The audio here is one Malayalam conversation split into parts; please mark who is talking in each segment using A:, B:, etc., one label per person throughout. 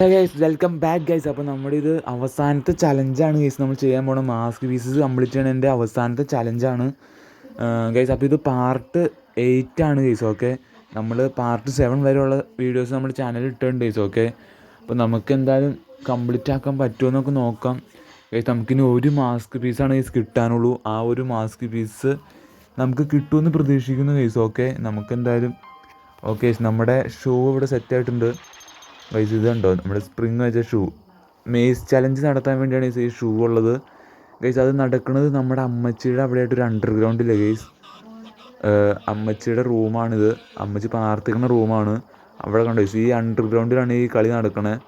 A: Guys welcome back guys. അപ്പോൾ നമ്മുടെ ഇത് അവസാനത്തെ ചലഞ്ചാണ് ഗൈസ്. നമ്മൾ ചെയ്യാൻ പോണ മാസ്ക് പീസസ് കംപ്ലീറ്റ് ചെയ്യണ എൻ്റെ അവസാനത്തെ ചലഞ്ചാണ് ഗൈസ്. അപ്പോൾ ഇത് പാർട്ട് 8 ആണ് ഗൈസ്. ഓക്കെ, നമ്മൾ പാർട്ട് 7 വരെയുള്ള വീഡിയോസ് നമ്മുടെ ചാനലിൽ ഇട്ടിട്ടുണ്ട് ഗൈസ്. ഓക്കെ, അപ്പോൾ നമുക്ക് എന്തായാലും കംപ്ലീറ്റ് ആക്കാൻ പറ്റുമോ എന്നൊക്കെ നോക്കാം ഗൈസ്. നമുക്കിനി ഒരു മാസ്ക് പീസാണ് ഗൈസ് കിട്ടാനുള്ളൂ. ആ ഒരു മാസ്ക് പീസ് നമുക്ക് കിട്ടുമെന്ന് പ്രതീക്ഷിക്കുന്നു ഗൈസ്. ഓക്കെ, നമുക്കെന്തായാലും ഓക്കെ ഗൈസ്, നമ്മുടെ ഷൂ ഇവിടെ സെറ്റായിട്ടുണ്ട് ഗൈസ്. ഇത് കണ്ടോ, നമ്മുടെ സ്പ്രിങ് വെച്ച ഷൂ. മേസ് ചലഞ്ച് നടത്താൻ വേണ്ടിയാണ് ഈ ഷൂ ഉള്ളത് ഗൈസ്. അത് നടക്കുന്നത് നമ്മുടെ അമ്മച്ചിയുടെ അവിടെയായിട്ടൊരു അണ്ടർഗ്രൗണ്ടില്ലേ ഗൈസ്. അമ്മച്ചിയുടെ റൂമാണിത്. അമ്മച്ചി പാർത്തിക്കുന്ന റൂമാണ്. അവിടെ കണ്ടോ ഗൈസ്, ഈ അണ്ടർഗ്രൗണ്ടിലാണ് ഈ കളി നടക്കണത്.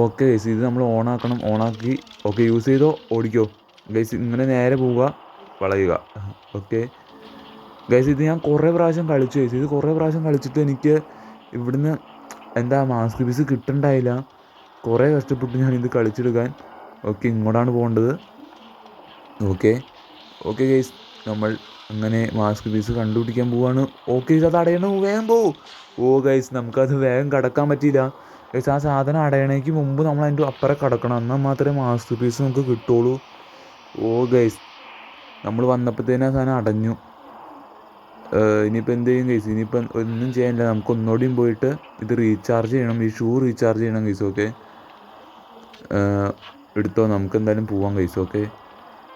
A: ഓക്കെ ഗൈസ്, ഇത് നമ്മൾ ഓണാക്കണം. ഓണാക്കി ഓക്കെ യൂസ് ചെയ്തോ, ഓടിക്കോ ഗൈസ്. ഇങ്ങനെ നേരെ പോവുക, വളയുക. ഓക്കെ ഗൈസ്, ഇത് ഞാൻ കുറേ പ്രാവശ്യം കളിച്ചു ഗൈസ്. ഇത് കുറേ പ്രാവശ്യം കളിച്ചിട്ട് എനിക്ക് ഇവിടുന്ന് എന്താ മാസ്ക് പീസ് കിട്ടണ്ടായില്ല. കുറേ കഷ്ടപ്പെട്ടു ഞാനിത് കളിച്ചെടുക്കാൻ. ഓക്കെ, ഇങ്ങോട്ടാണ് പോകേണ്ടത്. ഓക്കെ ഓക്കെ ഗൈസ്, നമ്മൾ അങ്ങനെ മാസ്ക് പീസ് കണ്ടുപിടിക്കാൻ പോവാണ്. ഓക്കെ ഗൈസ്, അത് അടയണ വേഗം പോവും. ഓ ഗൈസ്, നമുക്കത് വേഗം കടക്കാൻ പറ്റിയില്ല ഗൈസ്. ആ സാധനം അടയണേക്ക് മുമ്പ് നമ്മൾ അതിൻ്റെ അപ്പുറം കടക്കണം, എന്നാൽ മാത്രമേ മാസ്ക് പീസ് നമുക്ക് കിട്ടുള്ളൂ. ഓ ഗൈസ്, നമ്മൾ വന്നപ്പോഴത്തേനും ആ സാധനം അടഞ്ഞു. ഇനിയിപ്പോൾ എന്ത് ചെയ്യും ഗൈസ്? ഇനിയിപ്പം ഒന്നും ചെയ്യാനില്ല. നമുക്ക് ഒന്നുകൂടിയും പോയിട്ട് ഇത് റീചാർജ് ചെയ്യണം. ഈ ഷൂ റീചാർജ് ചെയ്യണം ഗൈസ്. ഓക്കെ, എടുത്തോ, നമുക്ക് എന്തായാലും പോവാം ഗൈസ്. ഓക്കെ,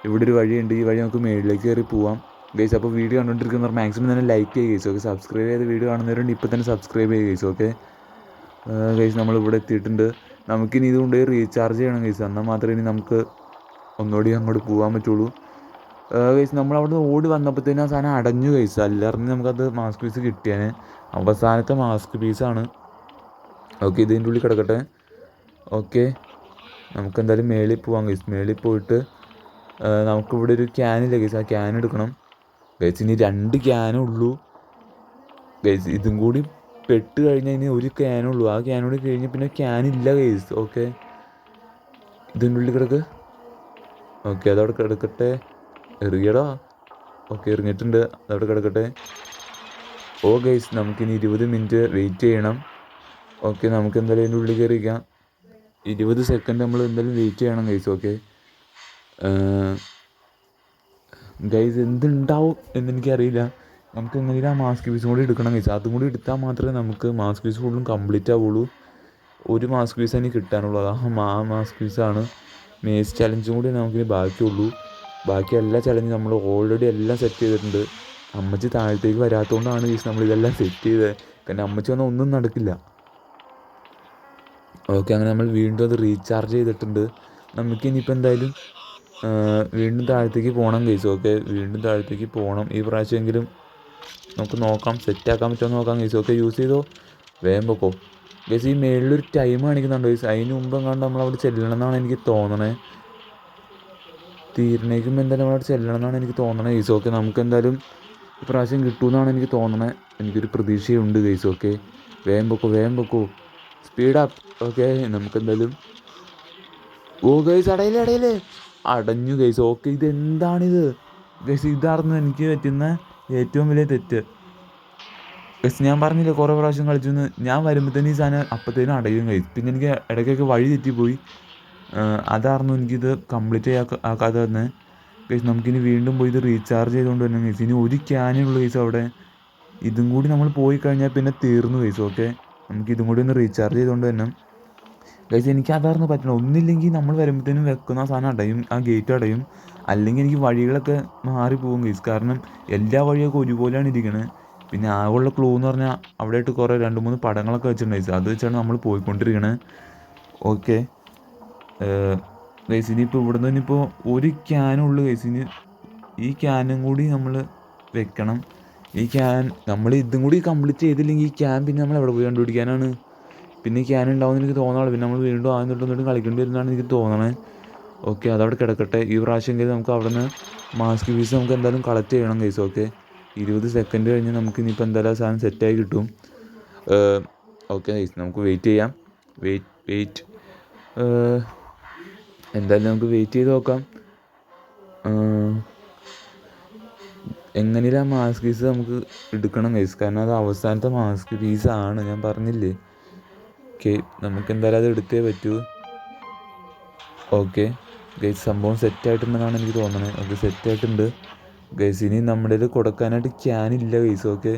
A: ഇവിടെ ഒരു വഴിയുണ്ട്. ഈ വഴി നമുക്ക് മേളിലേക്ക് കയറി പോവാം ഗൈസ്. അപ്പോൾ വീഡിയോ കണ്ടുകൊണ്ടിരിക്കുന്നവർ മാക്സിമം തന്നെ ലൈക്ക് ചെയ്യുക ഗൈസ്. ഓക്കെ, സബ്സ്ക്രൈബ് ചെയ്ത് വീഡിയോ കാണുന്നവരുണ്ട് ഇപ്പോൾ തന്നെ സബ്സ്ക്രൈബ് ചെയ്യുക ഗൈസ്. ഓക്കെ ഗൈസ്, നമ്മളിവിടെ എത്തിയിട്ടുണ്ട്. നമുക്കിനി ഇത് കൊണ്ടുപോയി റീചാർജ് ചെയ്യണം ഗൈസ്. എന്നാൽ മാത്രമേ ഇനി നമുക്ക് ഒന്നുകൂടി അങ്ങോട്ട് പോകാൻ പറ്റുള്ളൂ ഗൈസ്. നമ്മളവിടെ ഓടി വന്നപ്പോഴത്തേനും ആ സാധനം അടഞ്ഞു ഗൈസ്. അല്ലായിരുന്നു നമുക്കത് മാസ്ക് പീസ് കിട്ടിയാൽ. അവസാനത്തെ മാസ്ക് പീസാണ്. ഓക്കെ, ഇതിൻ്റെ ഉള്ളിൽ കിടക്കട്ടെ. ഓക്കെ, നമുക്കെന്തായാലും മേളിൽ പോവാം ഗൈസ്. മേളിൽ പോയിട്ട് നമുക്കിവിടെ ഒരു ക്യാനില്ല ഗൈസ്, ആ ക്യാൻ എടുക്കണം ഗൈസ്. ഇനി 2 ക്യാനേ ഉള്ളൂ ഗൈസ്. ഇതും കൂടി പെട്ട് കഴിഞ്ഞാൽ ഇനി ഒരു ക്യാനേ ഉള്ളൂ. ആ ക്യാനോട് കഴിഞ്ഞ് പിന്നെ ക്യാനില്ല ഗൈസ്. ഓക്കെ, ഇതിൻ്റെ ഉള്ളിൽ കിടക്ക്. ഓക്കെ, അതവിടെ കിടക്കട്ടെ. എറിയടാ. ഓക്കെ, എറിഞ്ഞിട്ടുണ്ട്, അതവിടെ കിടക്കട്ടെ. ഓ ഗൈസ്, നമുക്കിനി 20 മിനിറ്റ് വെയിറ്റ് ചെയ്യണം. ഓക്കെ, നമുക്ക് എന്തായാലും അതിൻ്റെ ഉള്ളിൽ കയറിയിരിക്കാം. 20 സെക്കൻഡ് നമ്മൾ എന്തായാലും വെയിറ്റ് ചെയ്യണം ഗൈസ്. ഓക്കെ ഗൈസ്, എന്തുണ്ടാവും എന്നെനിക്കറിയില്ല. നമുക്ക് എങ്ങനെയും ആ മാസ്ക് പീസും കൂടി എടുക്കണം ഗൈസ്. അതും കൂടി എടുത്താൽ മാത്രമേ നമുക്ക് മാസ്ക് പീസ് ഫുള്ളും കംപ്ലീറ്റ് ആവുള്ളൂ. ഒരു മാസ്ക് പീസ് എനിക്ക് കിട്ടാനുള്ളൂ. ആ മാസ്ക് പീസാണ്. മേസ് ചലഞ്ചും കൂടി നമുക്കിനി ബാക്കിയുള്ളൂ. ബാക്കി എല്ലാ ചലഞ്ചും നമ്മൾ ഓൾറെഡി എല്ലാം സെറ്റ് ചെയ്തിട്ടുണ്ട്. അമ്മച്ചി താഴത്തേക്ക് വരാത്തതുകൊണ്ടാണ് ഗൈസ് നമ്മളിതെല്ലാം സെറ്റ് ചെയ്തത്. കാരണം അമ്മച്ചി വന്നാൽ ഒന്നും നടക്കില്ല. ഓക്കെ, അങ്ങനെ നമ്മൾ വീണ്ടും അത് റീചാർജ് ചെയ്തിട്ടുണ്ട്. നമുക്കിനിയിപ്പോൾ എന്തായാലും വീണ്ടും താഴത്തേക്ക് പോകണം ഗൈസ്. ഓക്കെ, വീണ്ടും താഴത്തേക്ക് പോകണം. ഈ പ്രാവശ്യമെങ്കിലും നമുക്ക് നോക്കാം, സെറ്റാക്കാൻ പറ്റുമോ നോക്കാം ഗൈസ്. ഓക്കെ, യൂസ് ചെയ്തോ, വേഗം പൊക്കോ ഗൈസ്. ഈ മേളിലൊരു ടൈം കാണിക്കുന്നുണ്ടോ ഗൈസ്? അതിന് മുമ്പ് എങ്ങാണ്ട് നമ്മളവിടെ ചെല്ലണം എന്നാണ് എനിക്ക് തോന്നണേ. തീരണേക്കും എന്തായാലും നമ്മളവിടെ ചെല്ലണം എന്നാണ് എനിക്ക് തോന്നണേ ഗൈസ്. ഓക്കെ, നമുക്കെന്തായാലും ഇപ്രാവശ്യം കിട്ടുമെന്നാണ് എനിക്ക് തോന്നണേ. എനിക്കൊരു പ്രതീക്ഷയുണ്ട് ഗൈസ്. ഓക്കെ, വേഗം പൊക്കോ, വേഗം പൊക്കോ, സ്പീഡപ്പ്. ഓക്കെ, നമുക്കെന്തായാലും ഓ ഗൈസ്, അടയിലേ അടഞ്ഞു ഗൈസ്. Okay, ഇതെന്താണിത് guys? ഇതായിരുന്നു എനിക്ക് പറ്റുന്ന ഏറ്റവും വലിയ തെറ്റ് ഗൈസ്. ഞാൻ പറഞ്ഞില്ലേ കുറേ പ്രാവശ്യം കളിച്ചെന്ന്. ഞാൻ വരുമ്പോഴത്തേനും ഈ സാധനം അപ്പോഴത്തേനും അടയും ഗൈസ്. പിന്നെ എനിക്ക് ഇടയ്ക്കൊക്കെ വഴി തെറ്റിപ്പോയി. അതായിരുന്നു എനിക്കിത് കംപ്ലീറ്റ് ആക്കാതെ തന്നെ ഗൈസ്. നമുക്കിനി വീണ്ടും പോയി ഇത് റീചാർജ് ചെയ്തുകൊണ്ട് തന്നെ ഗൈസ്. ഇനി ഒരു ക്യാനേ ഉള്ളൂ ഗൈസ് അവിടെ. ഇതും കൂടി നമ്മൾ പോയി കഴിഞ്ഞാൽ പിന്നെ തീർന്നു ഗൈസ്. ഓക്കെ, നമുക്കിതും കൂടി ഒന്ന് റീചാർജ് ചെയ്തുകൊണ്ട് തന്നെ ഗൈസ്. എനിക്ക് അതായിരുന്നു പറ്റണം. ഒന്നില്ലെങ്കിൽ നമ്മൾ വരുമ്പോഴത്തേനും വെക്കുന്ന ആ സാധനം അടയും, ആ ഗേറ്റ് അടയും. അല്ലെങ്കിൽ എനിക്ക് വഴികളൊക്കെ മാറിപ്പോകും ഗൈസ്. കാരണം എല്ലാ വഴിയൊക്കെ ഒരുപോലെയാണ് ഇരിക്കണത്. പിന്നെ ആകെയുള്ള ക്ലൂ എന്ന് പറഞ്ഞാൽ അവിടെയായിട്ട് കുറേ 2-3 പടങ്ങളൊക്കെ വെച്ചിട്ടുണ്ട് ഗൈസ്. അത് വെച്ചാണ് നമ്മൾ പോയിക്കൊണ്ടിരിക്കണത്. ഓക്കെ ഗൈസ്, ഇനിയിപ്പോൾ ഇവിടുന്ന് ഇനിയിപ്പോൾ ഒരു ക്യാനുള്ളൂ ഗൈസ്. ഇനി ഈ ക്യാനും കൂടി നമ്മൾ വെക്കണം. ഈ ക്യാൻ നമ്മൾ ഇതും കൂടി കംപ്ലീറ്റ് ചെയ്തില്ലെങ്കിൽ ഈ ക്യാൻ പിന്നെ നമ്മൾ എവിടെ പോയി കണ്ടുപിടിക്കാനാണ്? പിന്നെ ഈ ക്യാൻ ഉണ്ടാവുമെന്ന് എനിക്ക് തോന്നാറുള്ളൂ. പിന്നെ നമ്മൾ വീണ്ടും ആദ്യം തൊട്ടും കളിക്കേണ്ടി വരുന്നതാണ് എനിക്ക് തോന്നണത്. ഓക്കെ, അതവിടെ കിടക്കട്ടെ. ഈ പ്രാവശ്യമെങ്കിലും നമുക്ക് അവിടെ നിന്ന് മാസ്ക് പീസ് നമുക്ക് എന്തായാലും കളക്ട് ചെയ്യണം ഗൈസ്. ഓക്കെ, 20 സെക്കൻഡ് കഴിഞ്ഞ് നമുക്ക് ഇനിയിപ്പോൾ എന്തായാലും സാധനം സെറ്റായി കിട്ടും. ഓക്കെ ഗൈസ്, നമുക്ക് വെയിറ്റ് ചെയ്യാം. വെയിറ്റ് എന്തായാലും നമുക്ക് വെയിറ്റ് ചെയ്ത് നോക്കാം. എങ്ങനെയും ആ മാസ്ക് പീസ് നമുക്ക് എടുക്കണം ഗൈസ്. കാരണം അത് അവസാനത്തെ മാസ്ക് പീസാണ്, ഞാൻ പറഞ്ഞില്ലേ. ഓക്കെ, നമുക്ക് എന്തായാലും അത് എടുത്തേ പറ്റൂ. ഓക്കെ ഗൈസ്, സംഭവം സെറ്റായിട്ടുണ്ടെന്നാണ് എനിക്ക് തോന്നുന്നത്. ഓക്കെ, സെറ്റായിട്ടുണ്ട് ഗൈസ്. ഇനി നമ്മുടെ ഇത് കൊടുക്കാനായിട്ട് ക്യാനില്ല ഗൈസ്. ഓക്കെ,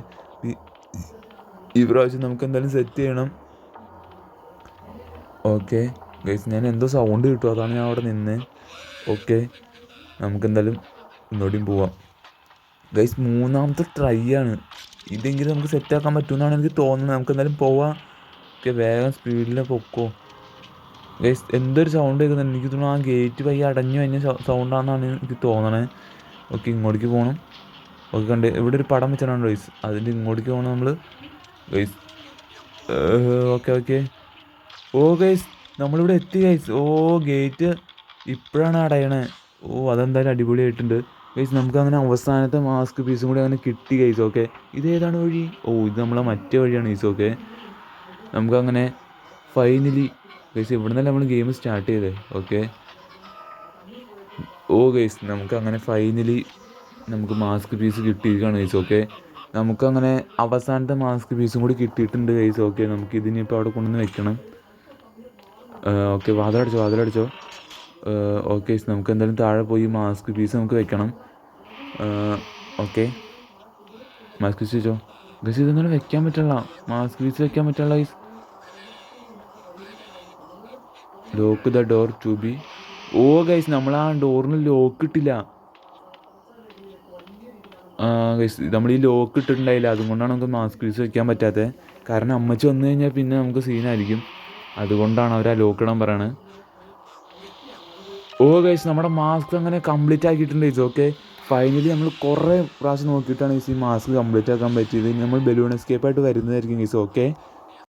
A: ഈ പ്രാവശ്യം നമുക്ക് എന്തായാലും സെറ്റ് ചെയ്യണം. ഓക്കെ ഗൈസ്, ഞാൻ എന്തോ സൗണ്ട് കിട്ടും, അതാണ് ഞാൻ അവിടെ നിന്ന്. ഓക്കെ, നമുക്കെന്തായാലും ഇന്നോടെയും പോവാം ഗൈസ്. 3ാമത്തെ ട്രൈ ആണ് ഇതെങ്കിലും നമുക്ക് സെറ്റാക്കാൻ പറ്റുമെന്നാണ് എനിക്ക് തോന്നുന്നത്. നമുക്ക് എന്തായാലും പോവാം. ഓക്കെ, വേഗം സ്പീഡിൽ പൊക്കോ ഗൈസ്. എന്തൊരു സൗണ്ട് കേൾക്കുന്നുണ്ട്, എനിക്ക് തോന്നുന്നു ആ ഗേറ്റ് പയ്യെ അടഞ്ഞു കഴിഞ്ഞ സൗണ്ടാണെന്നാണ് എനിക്ക് തോന്നണത്. ഓക്കെ, ഇങ്ങോട്ടേക്ക് പോകണം. ഓക്കെ, കണ്ട് ഇവിടെ ഒരു പടം വെച്ചിട്ടുണ്ട് ഗൈസ്, അതിൻ്റെ ഇങ്ങോട്ടേക്ക് പോകണം നമ്മൾ ഗൈസ്. ഓക്കെ ഓക്കെ, ഓ ഗൈസ് നമ്മളിവിടെ എത്തി ഗൈസ്. ഓ, ഗേറ്റ് ഇപ്പോഴാണ് അടയണേ. ഓ, അതെന്തായാലും അടിപൊളിയായിട്ടുണ്ട് ഗൈസ്. നമുക്ക് അങ്ങനെ അവസാനത്തെ മാസ്ക് പീസും കൂടി അങ്ങനെ കിട്ടി ഗൈസ്. ഓക്കെ, ഇതേതാണ് വഴി? ഓ, ഇത് നമ്മളെ മറ്റേ വഴിയാണ് ഗൈസ്. ഓക്കെ, നമുക്കങ്ങനെ ഫൈനലി ഗൈസ് ഇവിടെ നിന്നല്ല നമ്മൾ ഗെയിം സ്റ്റാർട്ട് ചെയ്തേ. ഓക്കെ, ഓ ഗൈസ്, നമുക്കങ്ങനെ ഫൈനലി നമുക്ക് മാസ്ക് പീസ് കിട്ടിയിരിക്കുകയാണ് ഗൈസ്. ഓക്കെ, നമുക്കങ്ങനെ അവസാനത്തെ മാസ്ക് പീസും കൂടി കിട്ടിയിട്ടുണ്ട് ഗൈസ്. ഓക്കെ, നമുക്ക് ഇതിനിപ്പോൾ അവിടെ കൊണ്ടുവന്ന് വെക്കണം. ഓക്കെ, വാതിലടിച്ചോ. ഓക്കെ, നമുക്ക് എന്തായാലും താഴെ പോയി മാസ്ക് പീസ് നമുക്ക് വെക്കണം. ഓക്കെ, മാസ്ക് പീസ് വെച്ചോ ഗൈസ്. ഇതൊന്നും വെക്കാൻ പറ്റില്ല, മാസ്ക് പീസ് വെക്കാൻ പറ്റില്ല guys. Lock the door to be. ഓ ഗൈസ്, നമ്മൾ ആ ഡോറിന് ലോക്ക് ഇട്ടില്ല ഗൈസ്. നമ്മൾ ഈ ലോക്ക് ഇട്ടിട്ടുണ്ടായില്ല, അതുകൊണ്ടാണ് നമുക്ക് മാസ്ക് പീസ് വെക്കാൻ പറ്റാത്തത്. കാരണം അമ്മച്ചി വന്നു കഴിഞ്ഞാൽ പിന്നെ നമുക്ക് സീനായിരിക്കും, അതുകൊണ്ടാണ് അവർ ആ ലോക്ക് ഇടാൻ പറയണത്. ഓ ഗൈസ്, നമ്മുടെ മാസ്ക് അങ്ങനെ കംപ്ലീറ്റ് ആക്കിയിട്ടുണ്ട് ഗൈസ്. ഓക്കെ, ഫൈനലി നമ്മൾ കുറേ പ്രാവശ്യം നോക്കിയിട്ടാണ് ഗൈസ് ഈ മാസ്ക് കംപ്ലീറ്റ് ആക്കാൻ പറ്റിയത്. ഇനി നമ്മൾ ബലൂൺ എസ്കേപ്പായിട്ട് വരുന്നതായിരിക്കും ഗൈസ്. ഓക്കെ.